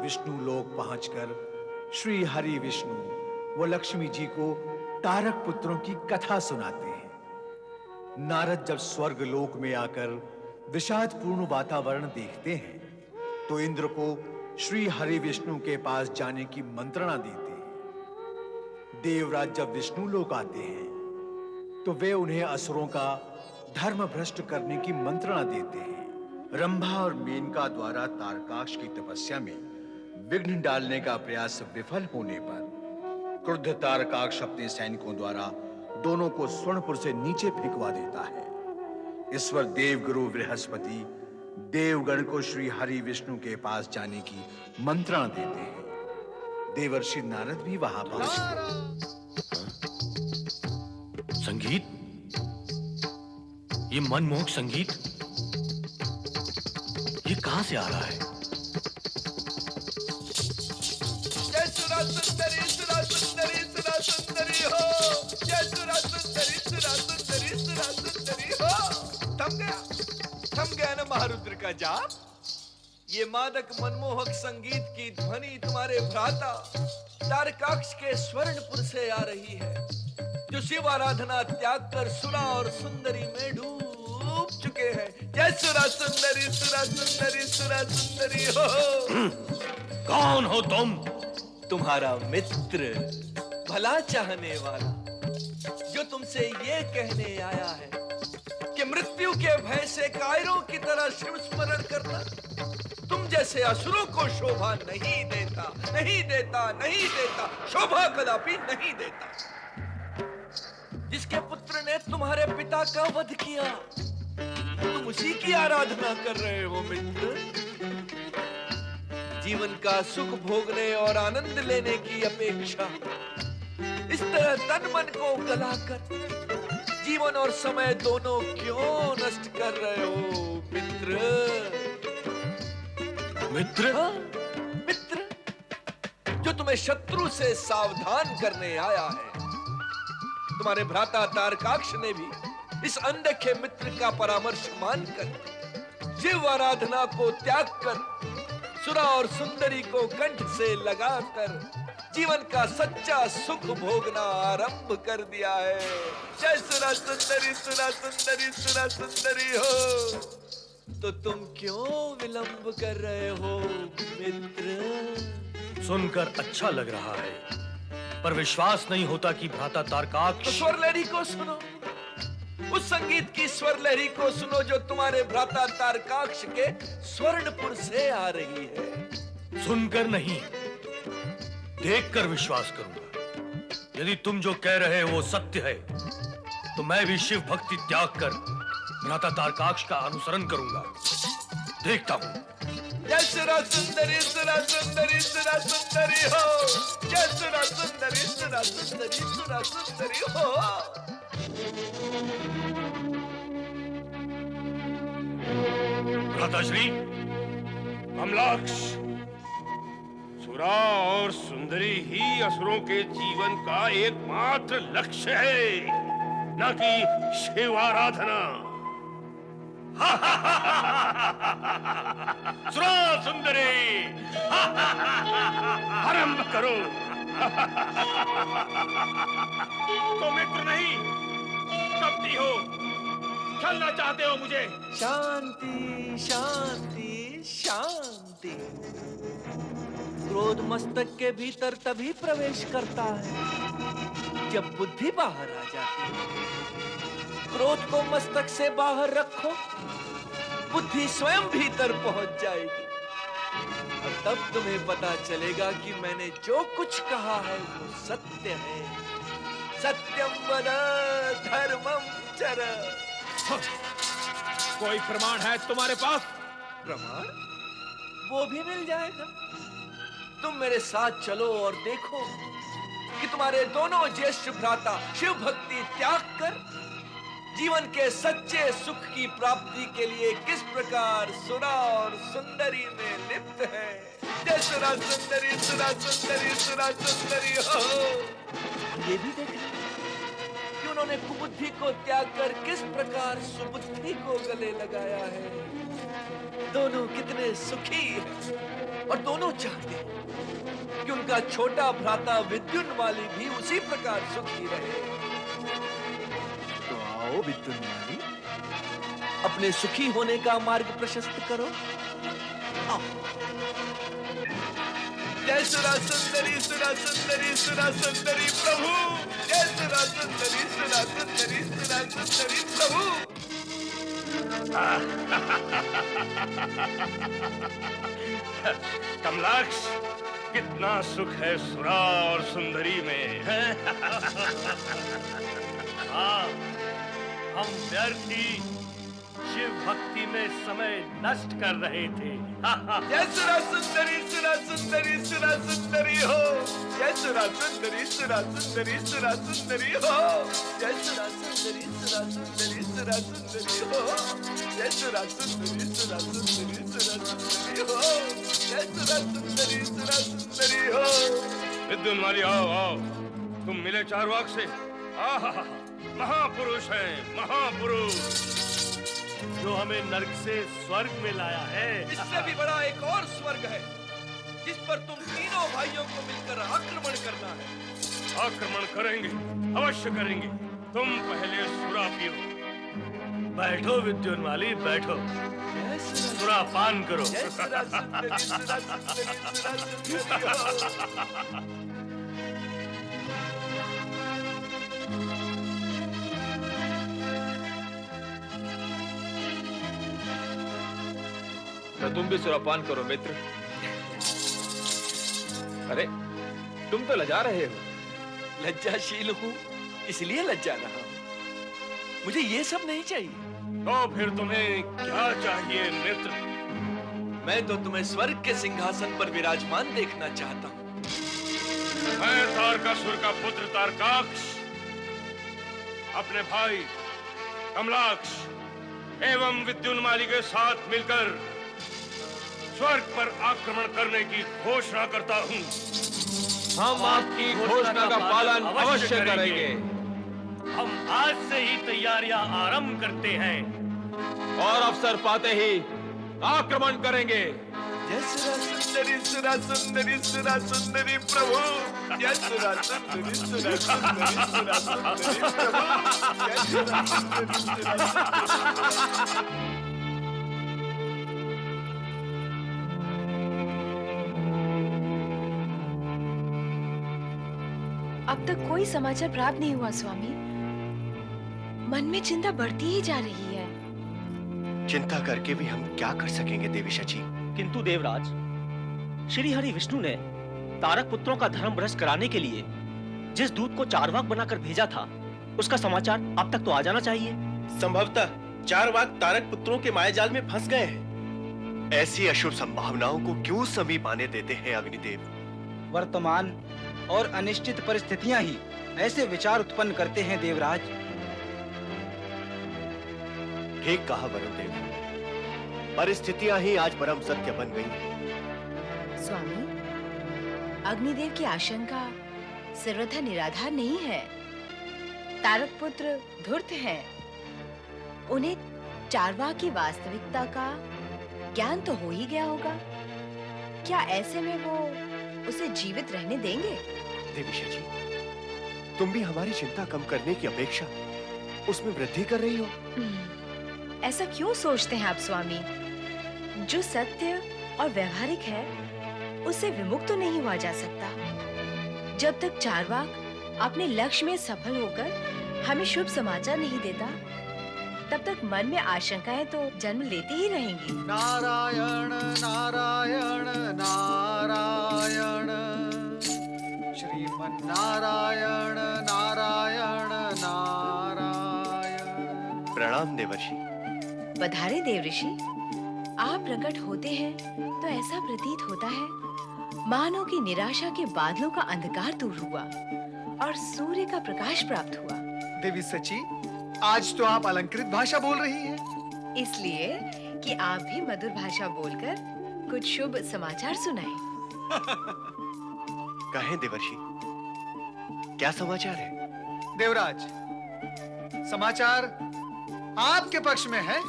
विष्णु लोक पहुंचकर श्री हरि विष्णु व लक्ष्मी जी को तारक पुत्रों की कथा सुनाते हैं। नारद जब स्वर्ग लोक में आकर विषादपूर्ण वातावरण देखते हैं तो इंद्र को श्री हरि विष्णु के पास जाने की मंत्रणा देते हैं। देवराज जब विष्णु लोक आते हैं तो वे उन्हें असुरों का धर्म भ्रष्ट करने की मंत्रणा देते हैं। रंभा और मेनका द्वारा तारकाक्ष की तपस्या में विघ्न डालने का प्रयास विफल होने पर क्रुद्ध तारकाक्ष अपने सैनिकों द्वारा दोनों को स्वर्णपुर से नीचे फेंकवा देता है। ईश्वर देवगुरु बृहस्पति देवगण को श्री हरि विष्णु के पास जाने की मंत्रणा देते हैं। देवर्षि नारद भी वहां पहुंचते। संगीत, ये मनमोहक संगीत ये कहां से आ रहा है? जय सुरा सुंदरी सुरा सुंदरी सुरा सुंदरी हो, जय सुरा सुंदरी सुरा सुंदरी सुरा सुंदरी हो। थम गया ना महारुद्र का जाप। ये मादक मनमोहक संगीत की ध्वनि तुम्हारे भ्राता तारकाक्ष के स्वर्णपुर से आ रही है, जो शिव आराधना त्याग कर सुरा और सुंदरी में डूब चुके हैं। जय सुरा सुंदरी सुरा सुंदरी सुरा सुंदरी हो। कौन हो तुम? तुम्हारा मित्र, भला चाहने वाला, जो तुमसे ये कहने आया है कि मृत्यु के भय से कायरों की तरह शिव स्मरण करना तुम जैसे असुरों को शोभा नहीं देता, नहीं देता, नहीं देता, शोभा कदापि नहीं देता। जिसके पुत्र ने तुम्हारे पिता का वध किया, तुम उसी की आराधना कर रहे हो मित्र। जीवन का सुख भोगने और आनंद लेने की अपेक्षा इस तरह तन मन को गलाकर जीवन और समय दोनों क्यों नष्ट कर रहे हो मित्र? मित्र? हाँ, मित्र, जो तुम्हें शत्रु से सावधान करने आया है। तुम्हारे भ्राता तारकाक्ष ने भी इस अनदेखे मित्र का परामर्श मानकर शिव आराधना को त्याग कर सुरा और सुंदरी को कंठ से लगाकर जीवन का सच्चा सुख भोगना आरंभ कर दिया है। जय सुरा सुंदरी सुरा सुंदरी सुरा सुंदरी हो। तो तुम क्यों विलंब कर रहे हो मित्र? सुनकर अच्छा लग रहा है, पर विश्वास नहीं होता कि भ्राता तारकाक्ष। तो स्वर लहरी को सुनो, उस संगीत की स्वर लहरी को सुनो जो तुम्हारे भ्राता तारकाक्ष के स्वर्णपुर से आ रही है। सुनकर नहीं, देखकर विश्वास करूंगा। यदि तुम जो कह रहे हो वो सत्य है तो मैं भी शिव भक्ति त्याग कर भ्राता तारकाक्ष का अनुसरण करूंगा। देखता हूं। जय सुरा सुंदरी सुरा सुंदरी सुरा सुंदरी हो, जय सुरा सुंदरी सुरा सुंदरी सुरा सुंदरी हो। भ्राताश्री, कमलाक्ष, सुरा और सुंदरी ही असुरों के जीवन का एकमात्र लक्ष्य है, न कि शिव आराधना। सुरा सुंदरी, आरंभ करो। तो मित्र नहीं, कपटी हो, छलना चाहते हो मुझे। शांति शांति शांति। क्रोध मस्तक के भीतर तभी प्रवेश करता है जब बुद्धि बाहर आ जाती है। क्रोध को मस्तक से बाहर रखो, बुद्धि स्वयं भीतर पहुंच जाएगी और तब तुम्हें पता चलेगा कि मैंने जो कुछ कहा है वो सत्य है। सत्यम वद धर्मम चर। कोई प्रमाण है तुम्हारे पास? प्रमाण वो भी मिल जाएगा। तुम मेरे साथ चलो और देखो कि तुम्हारे दोनों ज्येष्ठ भ्राता शिव भक्ति त्याग कर जीवन के सच्चे सुख की प्राप्ति के लिए किस प्रकार सुरा और सुंदरी में लिप्त है। जय सुरा सुंदरी सुरा सुंदरी सुरा सुंदरी हो। ये भी देखना कि उन्होंने कुबुद्धि को त्याग कर किस प्रकार सुबुद्धि सुंदरी को गले लगाया है। दोनों कितने सुखी हैं और दोनों चाहते हैं कि उनका छोटा भ्राता विद्युन्माली भी उसी प्रकार सुखी रहे। तो आओ विद्युन्माली, अपने सुखी होने का मार्ग प्रशस्त करो। आओ। जय सुरा सुंदरी सुरा सुंदरी सुरा सुंदरी प्रभु, जय सुरा सुंदरी सुरा सुंदरी सुरा सुंदरी प्रभु। कमलाक्ष, कितना सुख है सुरा और सुंदरी में। हाँ, हम व्यर्थी शिव भक्ति में समय नष्ट कर रहे थे। जय सुरा सुंदरी सुरा सुंदरी सुरा सुंदरी हो, जय सुरा सुंदरी सुरा सुंदरी सुरा सुंदरी हो, जय सुरा सुंदरी सुरा सुंदरी सुरा सुंदरी हो, जय सुरा सुंदरी सुरा सुंदरी सुरा सुंदरी हो, जय सुरा सुंदरी सुरा सुंदरी हो। विद्युन्माली, आओ आओ, तुम मिले चारवाक से। आहा, महापुरुष हैं, महापुरुष। जो हमें नर्क से स्वर्ग में लाया है। इससे भी बड़ा एक और स्वर्ग है जिस पर तुम तीनों भाइयों को मिलकर आक्रमण करना है। आक्रमण करेंगे, अवश्य करेंगे। तुम पहले सुरा पियो। बैठो विद्युन्माली, बैठो, सुरा पान करो। जय सुरा सुंदरी सुरा सुंदरी सुरा सुंदरी हो। तो तुम भी सुरापान करो मित्र। अरे तुम तो लजा रहे हो। लज्जाशील हूँ, इसलिए लज्जा रहा हूँ। मुझे ये सब नहीं चाहिए। तो फिर तुम्हें क्या चाहिए मित्र? मैं तो तुम्हें स्वर्ग के सिंहासन पर विराजमान देखना चाहता हूँ। मैं तारकासुर का पुत्र तारकाक्ष अपने भाई कमलाक्ष एवं विद्युन्माली के साथ मिलकर स्वर्ग पर आक्रमण करने की घोषणा करता हूँ। हम आपकी घोषणा का पालन अवश्य करेंगे। हम आज से ही तैयारियां आरंभ करते हैं और अवसर पाते ही आक्रमण करेंगे। जय सुरा सुंदरी सुरा सुंदरी सुरा सुंदरी प्रभु, जय सुरा सुंदरी सुरा सुंदरी सुरा सुंदरी प्रभु, जय सुरा सुंदरी सुरा सुंदरी। अब तक कोई समाचार प्राप्त नहीं हुआ स्वामी। मन में चिंता बढ़ती ही जा रही है। चिंता करके भी हम क्या कर सकेंगे देवी शची? किंतु देवराज, श्री हरि विष्णु ने तारक पुत्रों का धर्म भ्रष्ट कराने के लिए जिस दूत को चारवाक बनाकर भेजा था, उसका समाचार अब तक तो आ जाना चाहिए। संभवतः चारवाक तारक पुत्रों के मायाजाल में फंस गए हैं। ऐसी अशुभ संभावनाओं को क्यों समीप आने देते हैं अग्निदेव? वर्तमान और अनिश्चित परिस्थितियां ही ऐसे विचार उत्पन्न करते हैं देवराज। ठीक कहा वरुण देव, परिस्थितियां ही आज परम सत्य बन गई। स्वामी, अग्निदेव की आशंका सर्वथा निराधार नहीं है। तारक पुत्र धूर्त हैं। उन्हें चारवाक की वास्तविकता का ज्ञान तो हो ही गया होगा। क्या ऐसे में वो उसे जीवित रहने देंगे? देवी शची, तुम भी हमारी चिंता कम करने की अपेक्षा उसमें वृद्धि कर रही हो। ऐसा क्यों सोचते हैं आप स्वामी? जो सत्य और व्यवहारिक है, उससे विमुक्त तो नहीं हुआ जा सकता। जब तक चारवाक अपने लक्ष्य में सफल होकर हमें शुभ समाचार नहीं देता, तब तक मन में आशंकाएं तो जन्म लेती ही रहेंगी। नारायण नारायण नारायण, श्रीमन नारायण नारायण नारायण। प्रणाम देवर्षि। पधारे देव ऋषि। आप प्रकट होते हैं तो ऐसा प्रतीत होता है मानो कि निराशा के बादलों का अंधकार दूर हुआ और सूर्य का प्रकाश प्राप्त हुआ। देवी सची, आज तो आप अलंकृत भाषा बोल रही हैं। इसलिए कि आप भी मधुर भाषा बोलकर कुछ शुभ समाचार सुनाएं। कहें देवर्षि, क्या समाचार है? देवराज, समाचार आपके पक्ष में है।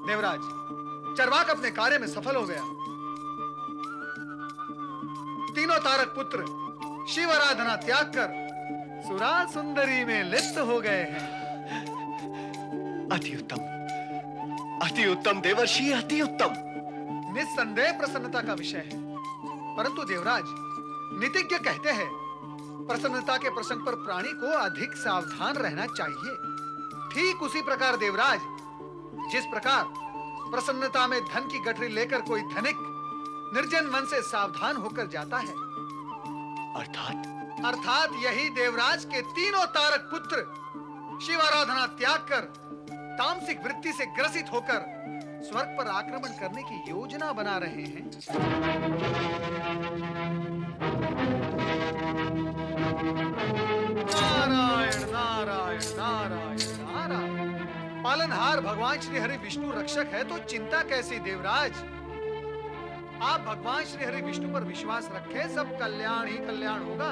देवराज, चरवाक अपने कार्य में सफल हो गया। तीनों तारक पुत्र शिव आराधना त्याग कर सुरा सुंदरी में लिप्त हो गए हैं। अति उत्तम, अति उत्तम देवर्षि, अति उत्तम। निस्संदेह प्रसन्नता का विषय है, परंतु देवराज, नीतिज्ञ कहते हैं प्रसन्नता के प्रसंग पर प्राणी को अधिक सावधान रहना चाहिए। ठीक उसी प्रकार देवराज, जिस प्रकार प्रसन्नता में धन की गठरी लेकर कोई धनिक निर्जन मन से सावधान होकर जाता है, अर्थात यही देवराज के तीनों तारक पुत्र शिव आराधना त्याग कर तामसिक वृत्ति से ग्रसित होकर स्वर्ग पर आक्रमण करने की योजना बना रहे हैं। नारायण नारायण नारायण नारायण। पालनहार भगवान श्री हरि विष्णु रक्षक है तो चिंता कैसी देवराज। आप भगवान श्री हरि विष्णु पर विश्वास रखें, सब कल्याण ही कल्याण होगा।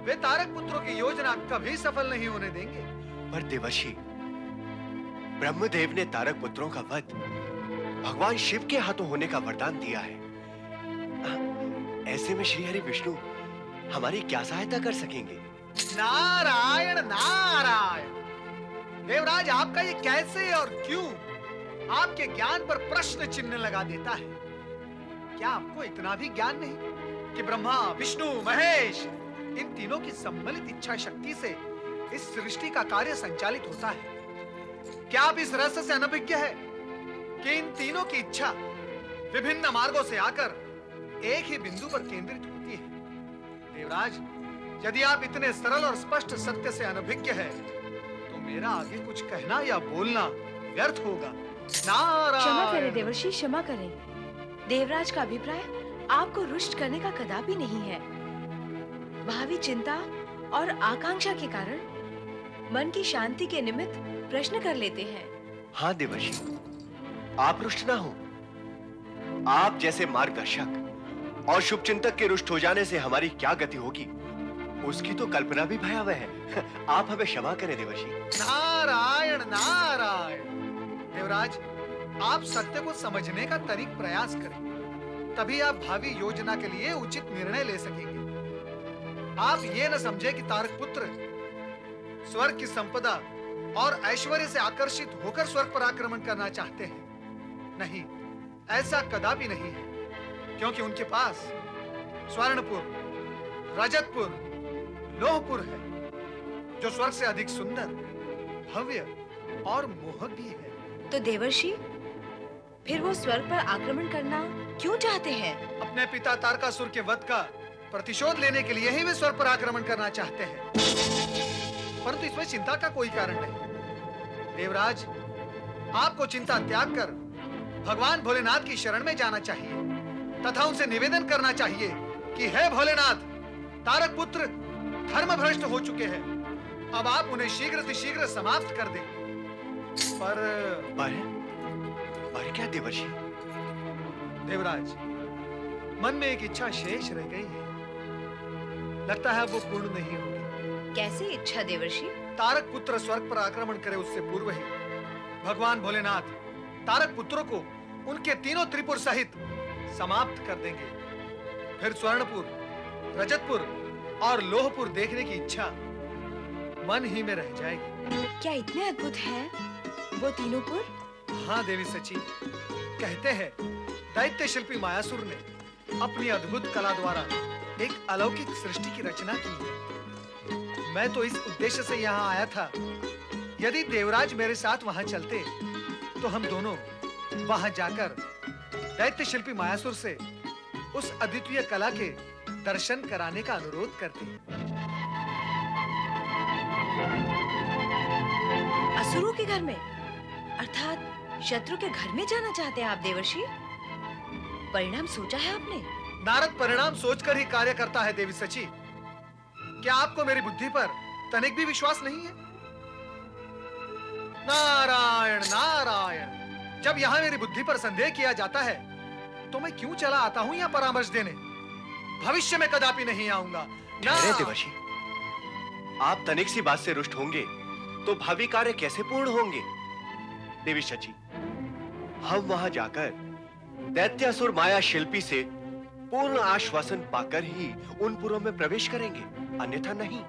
वे तारक पुत्रों की योजना कभी सफल नहीं होने देंगे। पर देवर्षि, ब्रह्मदेव ने तारक पुत्रों का वध भगवान शिव के हाथों होने का वरदान दिया है। ऐसे में श्री हरि विष्णु हमारी क्या सहायता कर सकेंगे? नारायण नारायण। देवराज, आपका ये कैसे और क्यों आपके ज्ञान पर प्रश्न चिन्ह लगा देता है। क्या आपको इतना भी ज्ञान नहीं कि ब्रह्मा, विष्णु, महेश, इन तीनों की सम्मिलित इच्छा शक्ति से इस सृष्टि का कार्य संचालित होता है? क्या आप इस रहस्य से अनभिज्ञ है कि इन तीनों की इच्छा विभिन्न मार्गों से आकर एक ही बिंदु पर केंद्रित होती है? देवराज, यदि आप इतने सरल और स्पष्ट सत्य से अनभिज्ञ है तो मेरा आगे कुछ कहना या बोलना व्यर्थ होगा। क्षमा करें देवर्षि, क्षमा करें। देवराज का अभिप्राय आपको रुष्ट करने का कदापि नहीं है। भावी चिंता और आकांक्षा के कारण मन की शांति के निमित्त प्रश्न कर लेते हैं। हाँ देवर्षि, आप रुष्ट ना हो। आप जैसे मार्गदर्शक और शुभचिंतक के रुष्ट हो जाने से हमारी क्या गति होगी, उसकी तो कल्पना भी भयावह है। आप हमें क्षमा करें देवर्षि। नारायण नारायण। देवराज, आप सत्य को समझने का तनिक प्रयास करें, तभी आप भावी योजना के लिए उचित निर्णय ले सकेंगे। आप ये न समझे कि तारक पुत्र स्वर्ग की संपदा और ऐश्वर्य से आकर्षित होकर स्वर्ग पर आक्रमण करना चाहते हैं। नहीं, ऐसा कदापि नहीं है, क्योंकि उनके पास स्वर्णपुर, रजतपुर, लोहपुर है, जो स्वर्ग से अधिक सुंदर, भव्य और मोहक भी है। तो देवर्षि, फिर वो स्वर्ग पर आक्रमण करना क्यों चाहते हैं? अपने पिता तारकासुर के वध का प्रतिशोध लेने के लिए ही वे स्वर्ग पर आक्रमण करना चाहते हैं, परंतु इसमें चिंता का कोई कारण नहीं। देवराज, आपको चिंता त्याग कर भगवान भोलेनाथ की शरण में जाना चाहिए तथा उनसे निवेदन करना चाहिए कि हे भोलेनाथ, तारक पुत्र धर्म भ्रष्ट हो चुके हैं, अब आप उन्हें शीघ्र समाप्त कर दें। पर क्या देवर्षि? देवराज, मन में एक इच्छा शेष रह गई है, लगता है वो पूर्ण नहीं होगी। कैसी इच्छा देवर्षि? तारक पुत्र स्वर्ग पर आक्रमण करे उससे पूर्व ही भगवान भोलेनाथ तारक पुत्रों को उनके तीनों त्रिपुर सहित समाप्त कर देंगे। फिर स्वर्णपुर, रजतपुर और लोहपुर देखने की इच्छा मन ही में रह जाएगी। क्या इतने अद्भुत हैं वो तीनों पुर? हाँ देवी सची, कहते हैं दैत्य शिल्पी मायासुर ने अपनी अद्भुत कला द्वारा एक अलौकिक सृष्टि की रचना की है। मैं तो इस उद्देश्य से यहाँ आया था, यदि देवराज मेरे साथ वहाँ चलते तो हम दोनों वहाँ जाकर दैत्य शिल्पी मायासुर से उस अद्वितीय कला के दर्शन कराने का अनुरोध करते। असुरों के घर में, अर्थात शत्रु के घर में जाना चाहते हैं आप देवर्षि? परिणाम सोचा है आपने? नारद परिणाम सोचकर ही कार्य करता है देवी सची। क्या आपको मेरी बुद्धि पर तनिक भी विश्वास नहीं है? नारायण नारायण। जब यहाँ मेरी बुद्धि पर संदेह किया जाता है तो मैं क्यों चला आता हूँ यहाँ परामर्श देने? भविष्य में कदापि नहीं आऊंगा। ठहरे देवर्षि, आप तनिक सी बात से रुष्ट होंगे तो भावी कार्य कैसे पूर्ण होंगे? देवी शची, हम वहां जाकर दैत्यासुर माया शिल्पी से पूर्ण आश्वासन पाकर ही उन पुरों में प्रवेश करेंगे, अन्यथा नहीं।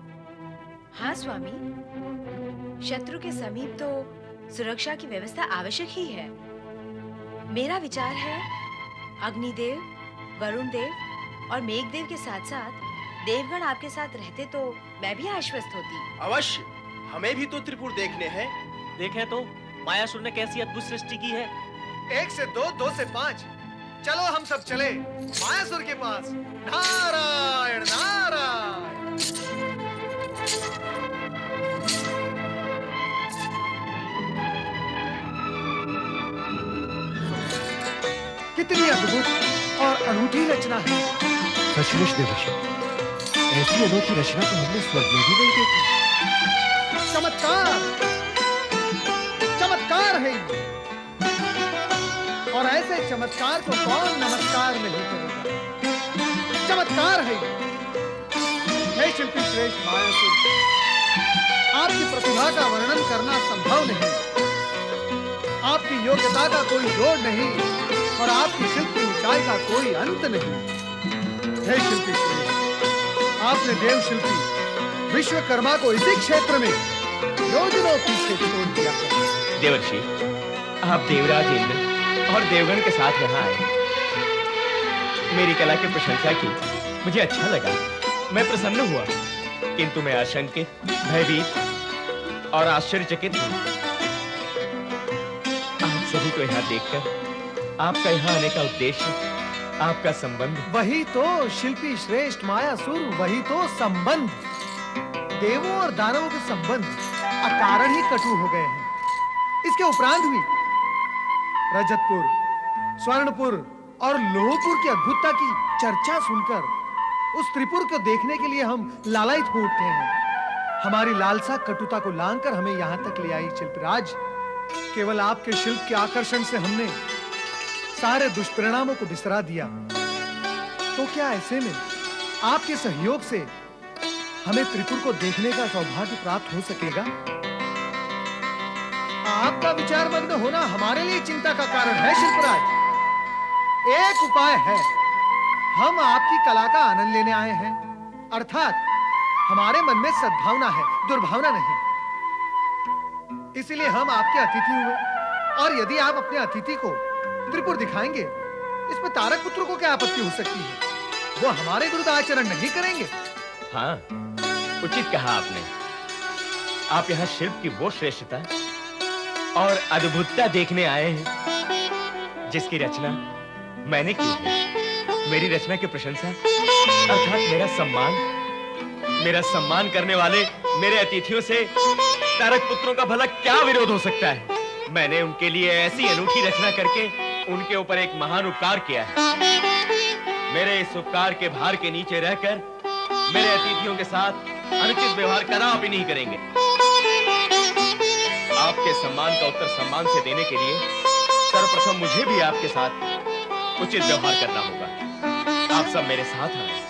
हाँ स्वामी, शत्रु के समीप तो सुरक्षा की व्यवस्था आवश्यक ही है। मेरा विचार है अग्निदेव, वरुण देव और मेघदेव के साथ साथ देवगण आपके साथ रहते तो मैं भी आश्वस्त होती। अवश्य, हमें भी तो त्रिपुर देखने हैं। देखें तो मायासुर ने कैसी अद्भुत सृष्टि की है। 1 से 2, 2 से 5। चलो हम सब चले मायासुर के पास। नारायण नारायण। कितनी अद्भुत और अनूठी रचना है। सचमुच देवर्षि, ऐसी अनोखी रचना तो हमने स्वर्ग में भी नहीं देखी। चमत्कार, चमत्कार है ये। और ऐसे चमत्कार को कौन नमस्कार नहीं करेगा? चमत्कार है ये। हे शिल्पी श्रेष्ठ मायासुर, आपकी प्रतिभा का वर्णन करना संभव नहीं। आपकी योग्यता का कोई जोड़ नहीं और आपकी शिल्प की ऊंचाई का कोई अंत नहीं। हे शिल्पी श्रेष्ठ, आपने देव शिल्पी विश्वकर्मा को इसी क्षेत्र में योजनों पीछे छोड़ दिया। देवर्षि, आप देवराज इंद्र और देवगण के साथ यहाँ आए, मेरी कला की प्रशंसा की, मुझे अच्छा लगा, मैं प्रसन्न हुआ, किंतु मैं आशंकित, भयभीत और आश्चर्यचकित हूँ। आप सभी को यहाँ देखकर, आपका यहाँ आने का उद्देश्य, आपका संबंध। वही तो शिल्पी श्रेष्ठ मायासुर, वही तो संबंध। देवों और दानवों के संबंध अकारण ही कटु हो गए हैं। इसके उपरांत भी रजतपुर, स्वर्णपुर और लोहपुर की अद्भुतता की चर्चा सुनकर उस त्रिपुर को देखने के लिए हम लालायित हो उठते हैं। हमारी लालसा कटुता को लांघकर हमें यहाँ तक ले आई शिल्पराज। केवल आपके शिल्प के आकर्षण से हमने सारे दुष्परिणामों को बिसरा दिया। तो क्या ऐसे में आपके सहयोग से हमें त्रिपुर को देखने का सौभाग्य प्राप्त हो सकेगा? आपका विचार मग्न होना हमारे लिए चिंता का कारण है शिल्पराज। एक उपाय है, हम आपकी कला का आनंद लेने आए हैं, अर्थात हमारे मन में सद्भावना है, दुर्भावना नहीं। इसलिए हम आपके अतिथि हुए, और यदि आप अपने अतिथि को त्रिपुर दिखाएंगे, इसमें तारक पुत्र को क्या आपत्ति हो सकती है? वो हमारे विरुद्ध आचरण नहीं करेंगे। हाँ, उचित कहा आपने। आप यहाँ शिल्प की वो श्रेष्ठता और अद्भुतता देखने आए हैं जिसकी रचना मैंने की है। मेरी रचना की प्रशंसा अर्थात मेरा सम्मान करने वाले मेरे अतिथियों से तारक पुत्रों का भला क्या विरोध हो सकता है? मैंने उनके लिए ऐसी अनूठी रचना करके उनके ऊपर एक महान उपकार किया है। मेरे इस उपकार के भार के नीचे रहकर मेरे अतिथियों के साथ अनुचित व्यवहार कदापि नहीं करेंगे। आपके सम्मान का उत्तर सम्मान से देने के लिए सर्वप्रथम मुझे भी आपके साथ उचित व्यवहार करना होगा। आप सब मेरे साथ आए।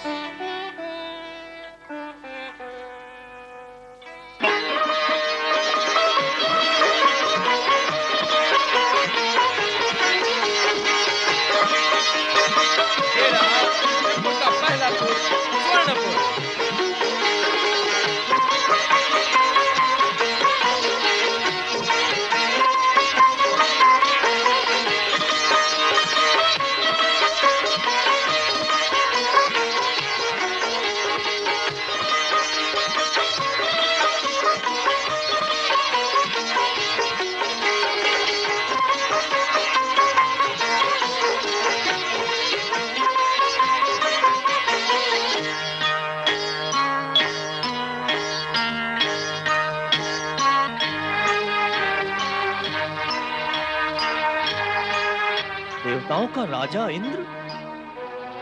देवताओं का राजा इंद्र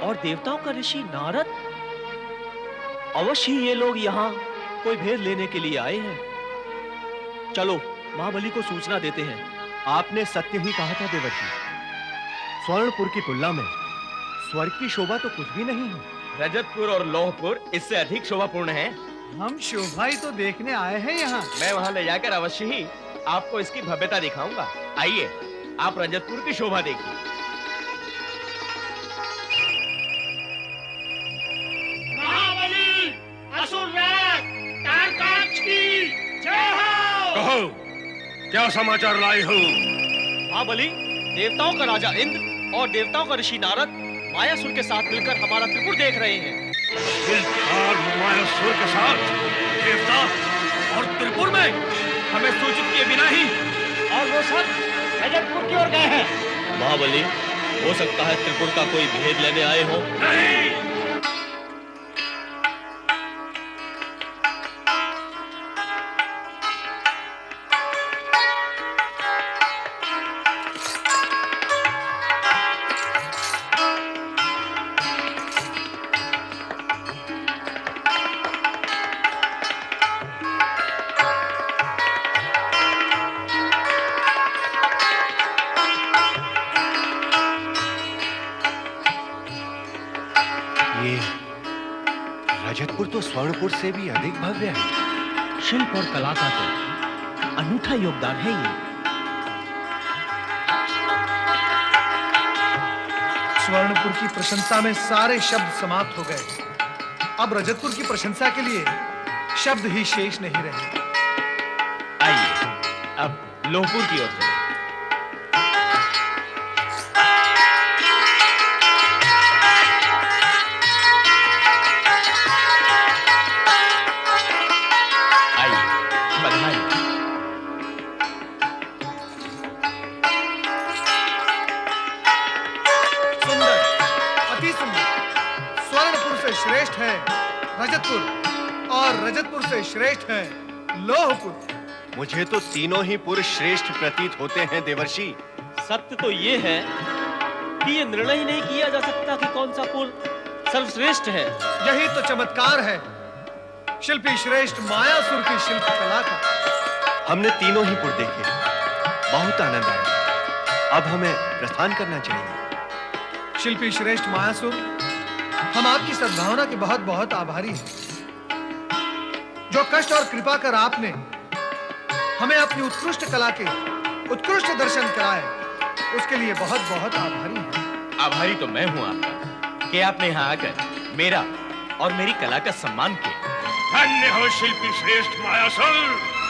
और देवताओं का ऋषि नारद, अवश्य ही ये लोग यहाँ कोई भेद लेने के लिए आए हैं। चलो महाबली को सूचना देते हैं। आपने सत्य ही कहा था देवर्षि। स्वर्णपुर की तुलना में स्वर्ग की शोभा तो कुछ भी नहीं है। रजतपुर और लोहपुर इससे अधिक शोभापूर्ण है। हम शोभा ही तो देखने आए हैं यहाँ। मैं वहां ले जाकर अवश्य ही आपको इसकी भव्यता दिखाऊंगा। आइए, आप रजतपुर की शोभा देखिए। महाबली असुरराज तारकाक्ष की जय हो। कहो, क्या समाचार लाए हो? महाबली, देवताओं का राजा इंद्र और देवताओं का ऋषि नारद मायासुर के साथ मिलकर हमारा त्रिपुर देख रहे हैं। और मायासुर के साथ देवता और त्रिपुर में हमें सूचित किए बिना ही और वो सब रजतपुर की ओर गए हैं। महाबली, हो सकता है त्रिपुर का कोई भेद लेने आए हो। नहीं। ये रजतपुर तो स्वर्णपुर से भी अधिक भव्य है। शिल्प और कला का तो अनूठा योगदान है ये। स्वर्णपुर की प्रशंसा में सारे शब्द समाप्त हो गए। अब रजतपुर की प्रशंसा के लिए शब्द ही शेष नहीं रहे। आइए, अब लोहपुर की ओर चलें। आइए, बधाई। सुंदर, अति सुंदर। स्वर्णपुर से श्रेष्ठ है रजतपुर और रजतपुर से श्रेष्ठ है लोहपुर। मुझे तो तीनों ही पुरुष श्रेष्ठ प्रतीत होते हैं देवर्षि। सत्य तो ये है कि ये निर्णय ही नहीं किया जा सकता कि कौन सा पुर सर्वश्रेष्ठ है। यही तो चमत्कार है शिल्पी श्रेष्ठ मायासुर की शिल्प कला का। हमने तीनों ही पुर देखे, बहुत आनंद आया। अब हमें प्रस्थान करना चाहिए। शिल्पी श्रेष्ठ मायासुर, हम आपकी सद्भावना के बहुत बहुत आभारी हैं। जो कष्ट और कृपा कर आपने हमें अपनी उत्कृष्ट कला के उत्कृष्ट दर्शन कराए, उसके लिए बहुत बहुत आभारी हैं। आभारी तो मैं हूं आपका कि आपने यहाँ आकर मेरा और मेरी कला का सम्मान किया। धन्य हो शिल्पी श्रेष्ठ मायासुर,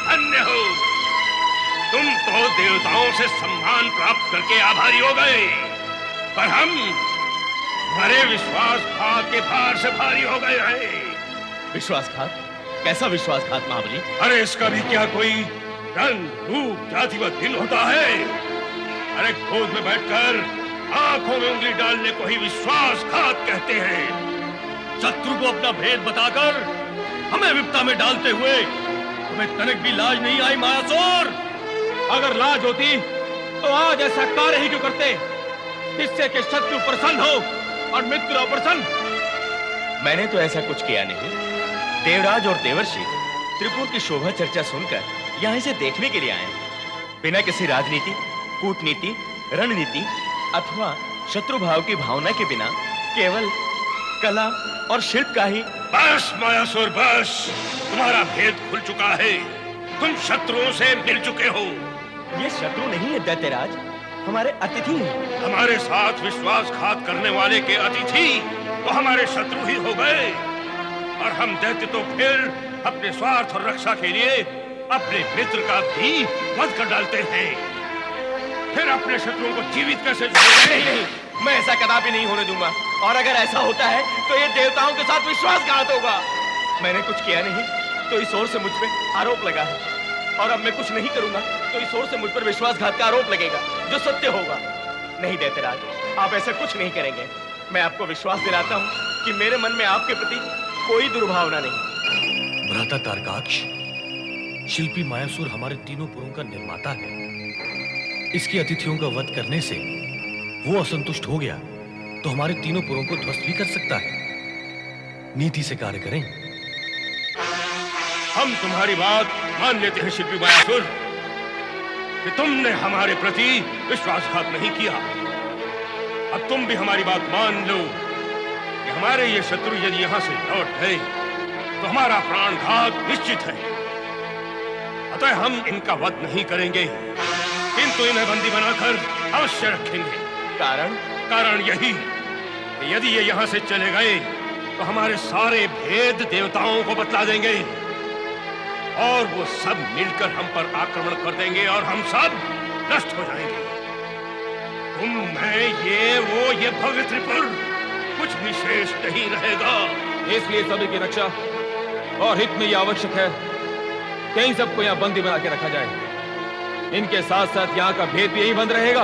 धन्य हो। तुम तो देवताओं से सम्मान प्राप्त करके आभारी हो गए, पर हम हमारे विश्वासघात के भार से भारी हो गए हैं। विश्वासघात? कैसा विश्वासघात महाबली? अरे इसका भी क्या कोई रंग रूप जाति व दिन होता है? अरे गोद में बैठकर आंखों में उंगली डालने को ही विश्वासघात कहते हैं। शत्रु को अपना भेद बताकर हमें विपदा में डालते हुए हमें तनिक भी लाज नहीं आई मायासुर। अगर लाज होती तो आज ऐसा कार्य ही क्यों करते जिससे कि शत्रु प्रसन्न हो और मित्र अप्रसन्न। मैंने तो ऐसा कुछ किया नहीं। देवराज और देवर्षि त्रिपुर की शोभा चर्चा सुनकर यहाँ इसे देखने के लिए आए हैं। बिना किसी राजनीति, कूटनीति, रणनीति अथवा शत्रु भाव की भावना के बिना केवल कला और शिल्प का ही। बस मायासुर बस, तुम्हारा भेद खुल चुका है। तुम शत्रुओं से मिल चुके हो। ये शत्रु नहीं है दैत्यराज, हमारे अतिथि हैं। हमारे साथ विश्वासघात करने वाले के अतिथि तो हमारे शत्रु ही हो गए, और हम दैत्य तो फिर अपने स्वार्थ और रक्षा के लिए अपने मित्र का भी वध कर डालते हैं। फिर अपने शत्रुओं को जीवित कैसे छोड़ेंगे? नहीं, मैं ऐसा कदापि नहीं होने दूंगा। और अगर ऐसा होता है तो ये देवताओं के साथ विश्वासघात होगा। मैंने कुछ किया नहीं तो इस ओर से मुझ पे आरोप लगा है, और अब मैं कुछ नहीं करूंगा तो इस ओर से मुझ पर विश्वासघात का आरोप लगेगा, जो सत्य होगा। नहीं दैत्यराज, आप ऐसा कुछ नहीं करेंगे। मैं आपको विश्वास दिलाता हूँ कि मेरे मन में आपके प्रति कोई दुर्भावना नहीं। भ्राता तारकाक्ष, शिल्पी मायासुर हमारे तीनों पुरों का निर्माता है। इसके अतिथियों का वध करने से वो असंतुष्ट हो गया तो हमारे तीनों पुरों को ध्वस्त भी कर सकता है। नीति से कार्य करें। हम तुम्हारी बात मान लेते हैं शिल्पी मायासुर कि तुमने हमारे प्रति विश्वासघात नहीं किया। अब तुम भी हमारी बात मान लो कि हमारे ये शत्रु यदि यहाँ से लौट गए तो हमारा प्राणघात निश्चित है। अतः हम इनका वध नहीं करेंगे, किंतु इन्हें बंदी बनाकर अवश्य रखेंगे। कारण यही कि यदि ये यहाँ से चले गए तो हमारे सारे भेद देवताओं को बतला देंगे और वो सब मिलकर हम पर आक्रमण कर देंगे और हम सब नष्ट हो जाएंगे। तुम, मैं, ये भव्य त्रिपुर, कुछ विशेष नहीं रहेगा। इसलिए सभी की रक्षा और हित में यह आवश्यक है कि इन सबको यहाँ बंदी बना के रखा जाए। इनके साथ साथ यहाँ का भेद भी यही बंद रहेगा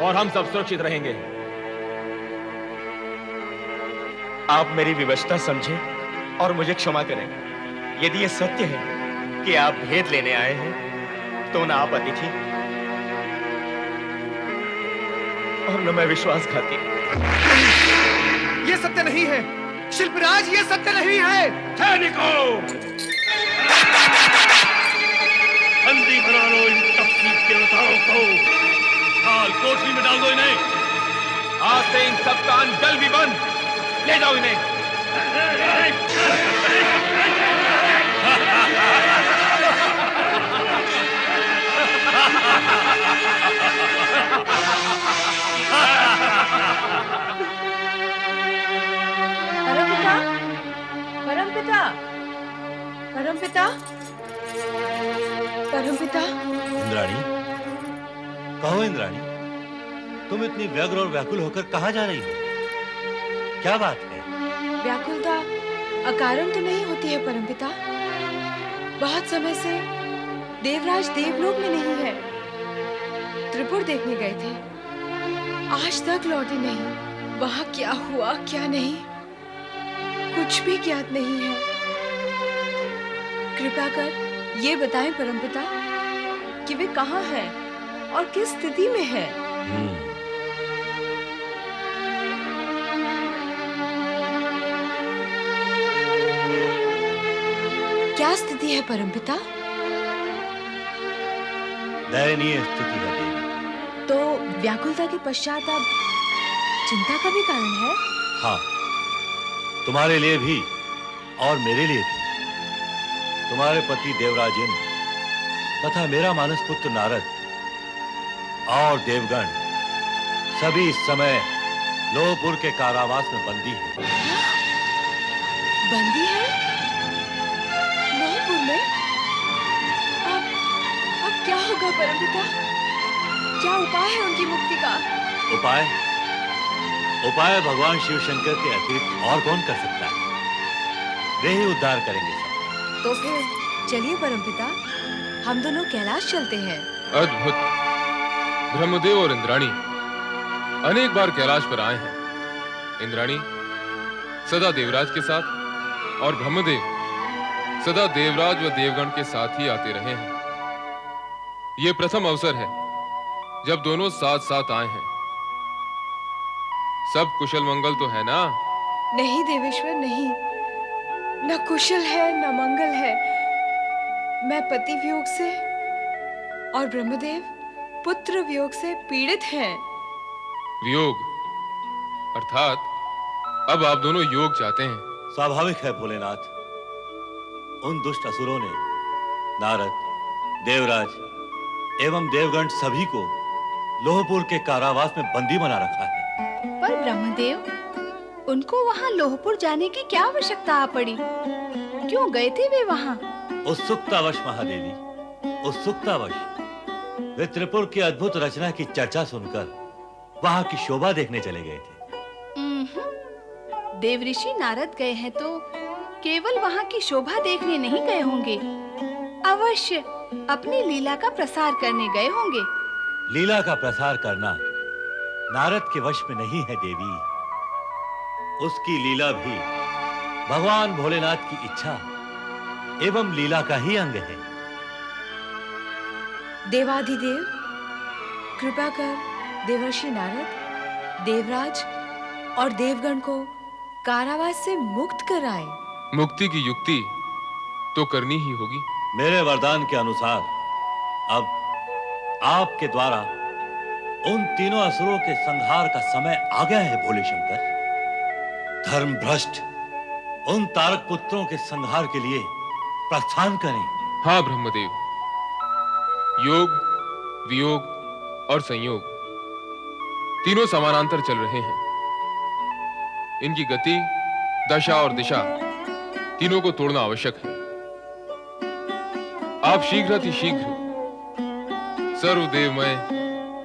और हम सब सुरक्षित रहेंगे। आप मेरी विवशता समझें और मुझे क्षमा करें। यदि ये सत्य है कि आप भेद लेने आए हैं तो न आप अतिथि और न मैं विश्वासघाती। ये सत्य नहीं है शिल्पराज, ये सत्य नहीं है। सैनिकों, बंदी बना लो इन कपटी देवताओं को, काल कोठरी में डाल दो इन्हें। आज से इन सब का अंजल भी बंद। ले जाओ इन्हें। परमपिता, परमपिता, परमपिता, परमपिता। इंद्राणी, कहो इंद्राणी, तुम इतनी व्यग्र और व्याकुल होकर कहाँ जा रही हो? क्या बात है? व्याकुलता अकारण तो नहीं होती है परमपिता। बहुत समय से देवराज देवलोक में नहीं है। त्रिपुर देखने गए थे, आज तक लौटे नहीं। वहां क्या हुआ क्या नहीं, कुछ भी ज्ञात नहीं है। कृपा कर ये बताएं परमपिता कि वे कहाँ हैं और किस स्थिति में हैं। क्या स्थिति है परमपिता? दयनीय स्थिति है देवी। तो व्याकुलता के पश्चात अब चिंता का भी कारण है? हाँ, तुम्हारे लिए भी और मेरे लिए भी। तुम्हारे पति देवराज इंद्र तथा मेरा मानस पुत्र नारद और देवगण सभी इस समय लोहपुर के कारावास में बंदी हैं। बंदी है लोहपुर में? अब क्या होगा परमपिता? क्या उपाय है उनकी मुक्ति का? उपाय भगवान शिव शंकर के अतिरिक्त और कौन कर सकता है? वे ही उद्धार करेंगे सब। तो फिर चलिए परमपिता, हम दोनों कैलाश चलते हैं। अद्भुत। ब्रह्मदेव और इंद्राणी अनेक बार कैलाश पर आए हैं। इंद्राणी सदा देवराज के साथ और ब्रह्मदेव सदा देवराज व देवगण के साथ ही आते रहे हैं। ये प्रथम अवसर है जब दोनों साथ साथ आए हैं। सब कुशल मंगल तो है ना? नहीं देवेश्वर, नहीं। न कुशल है न मंगल है। मैं पति वियोग से और ब्रह्मदेव पुत्र वियोग से पीड़ित हैं। वियोग अर्थात अब आप दोनों योग चाहते हैं। स्वाभाविक है भोलेनाथ। उन दुष्ट असुरों ने नारद, देवराज एवं देवगण सभी को लोहपुर के कारावास में बंदी बना रखा है। पर ब्रह्मदेव, उनको वहां लोहपुर जाने की क्या आवश्यकता आ पड़ी? क्यों गए थे वे वहां? उत्सुकतावश महादेवी, उत्सुकतावश। वे त्रिपुर की अद्भुत रचना की चर्चा सुनकर वहां की शोभा देखने चले गए थे। देवऋषि नारद गए हैं तो केवल वहां की शोभा देखने नहीं गए होंगे, अवश्य अपनी लीला का प्रसार करने गए होंगे। लीला का प्रसार करना नारद के वश में नहीं है देवी। उसकी लीला भी भगवान भोलेनाथ की इच्छा एवं लीला का ही अंग है। देवाधिदेव, कृपा कर देवर्षि नारद, देवराज और देवगण को कारावास से मुक्त कराएं। मुक्ति की युक्ति तो करनी ही होगी। मेरे वरदान के अनुसार अब आपके द्वारा उन तीनों असुरों के संहार का समय आ गया है भोले शंकर। धर्म भ्रष्ट, उन तारक पुत्रों के संहार के लिए प्रस्थान करें। हाँ ब्रह्मदेव, योग, वियोग और संयोग तीनों समानांतर चल रहे हैं। इनकी गति, दशा और दिशा तीनों को तोड़ना आवश्यक है। आप शीघ्र सर्वदेवमय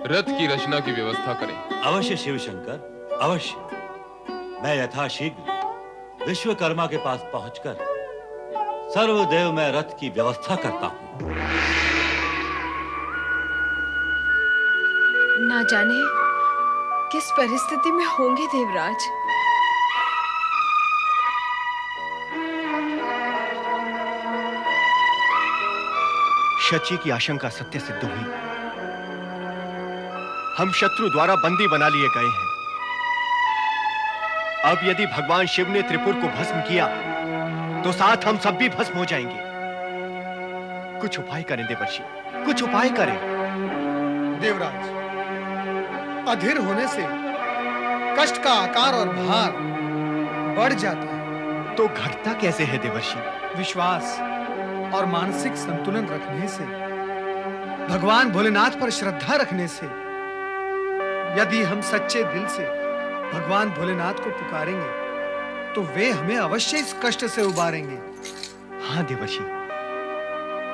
रथ की रचना की व्यवस्था करें। अवश्य शिव शंकर, अवश्य। मैं यथाशीघ्र विश्वकर्मा के पास पहुंचकर सर्वदेवमय रथ की व्यवस्था करता हूं। ना जाने किस परिस्थिति में होंगे देवराज। शची की आशंका सत्य सिद्ध हुई। हम शत्रु द्वारा बंदी बना लिए गए हैं। अब यदि भगवान शिव ने त्रिपुर को भस्म किया तो साथ हम सब भी भस्म हो जाएंगे। कुछ उपाय करें देवर्षि, कुछ उपाय करें। देवराज, अधीर होने से कष्ट का आकार और भार बढ़ जाता है। तो घटता कैसे है देवर्षि? विश्वास और मानसिक संतुलन रखने से, भगवान भोलेनाथ पर श्रद्धा रखने से, यदि हम सच्चे दिल से भगवान भोलेनाथ को पुकारेंगे तो वे हमें अवश्य इस कष्ट से उबारेंगे। हाँ देवर्षि,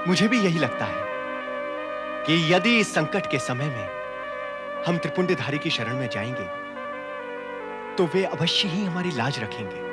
मुझे भी यही लगता है कि यदि इस संकट के समय में हम त्रिपुंडधारी की शरण में जाएंगे तो वे अवश्य ही हमारी लाज रखेंगे।